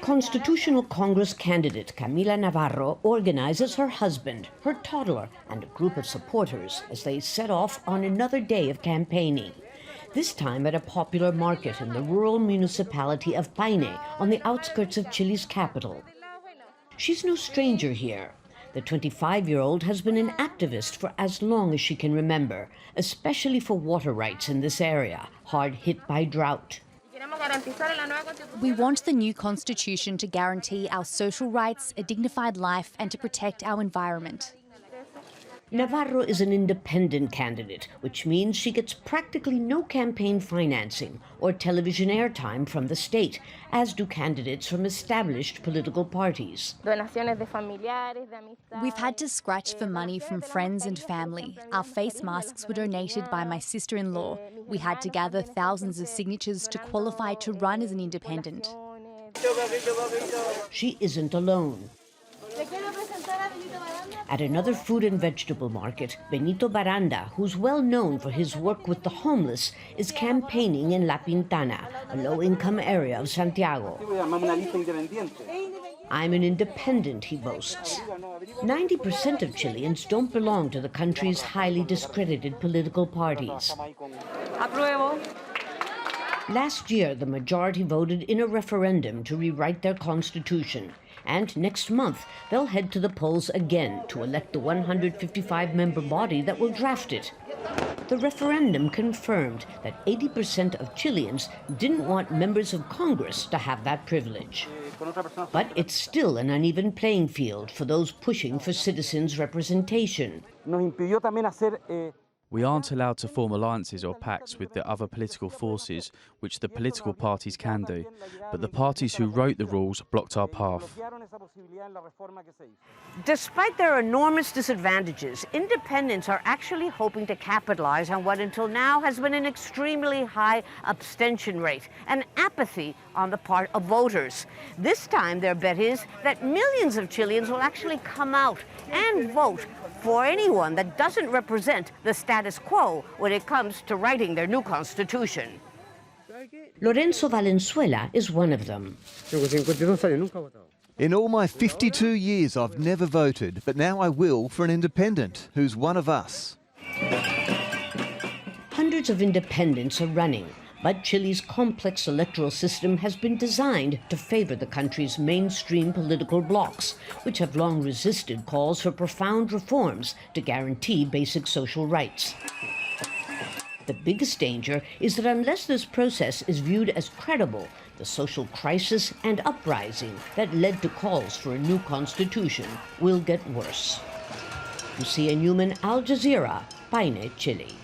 Constitutional Congress candidate Camila Navarro organizes her husband, her toddler, and a group of supporters as they set off on another day of campaigning. This time at a popular market in the rural municipality of Paine on the outskirts of Chile's capital. She's no stranger here. The 25-year-old has been an activist for as long as she can remember, especially for water rights in this area, hard hit by drought. We want the new constitution to guarantee our social rights, a dignified life, and to protect our environment. Navarro is an independent candidate, which means she gets practically no campaign financing or television airtime from the state, as do candidates from established political parties. We've had to scratch for money from friends and family. Our face masks were donated by my sister-in-law. We had to gather thousands of signatures to qualify to run as an independent. She isn't alone. At another fruit and vegetable market, Benito Baranda, who's well known for his work with the homeless, is campaigning in La Pintana, a low-income area of Santiago. I'm an independent, he boasts. 90% of Chileans don't belong to the country's highly discredited political parties. Last year, the majority voted in a referendum to rewrite their constitution. And next month, they'll head to the polls again to elect the 155-member body that will draft it. The referendum confirmed that 80% of Chileans didn't want members of Congress to have that privilege. But it's still an uneven playing field for those pushing for citizens' representation. We aren't allowed to form alliances or pacts with the other political forces, which the political parties can do, but the parties who wrote the rules blocked our path. Despite their enormous disadvantages, independents are actually hoping to capitalize on what until now has been an extremely high abstention rate and apathy on the part of voters. This time, their bet is that millions of Chileans will actually come out and vote for anyone that doesn't represent the status quo when it comes to writing their new constitution. Lorenzo Valenzuela is one of them. In all my 52 years, I've never voted, but now I will for an independent who's one of us. Hundreds of independents are running, but Chile's complex electoral system has been designed to favor the country's mainstream political blocs, which have long resisted calls for profound reforms to guarantee basic social rights. The biggest danger is that unless this process is viewed as credible, the social crisis and uprising that led to calls for a new constitution will get worse. Lucia, Newman, Jazeera, Paine, Chile.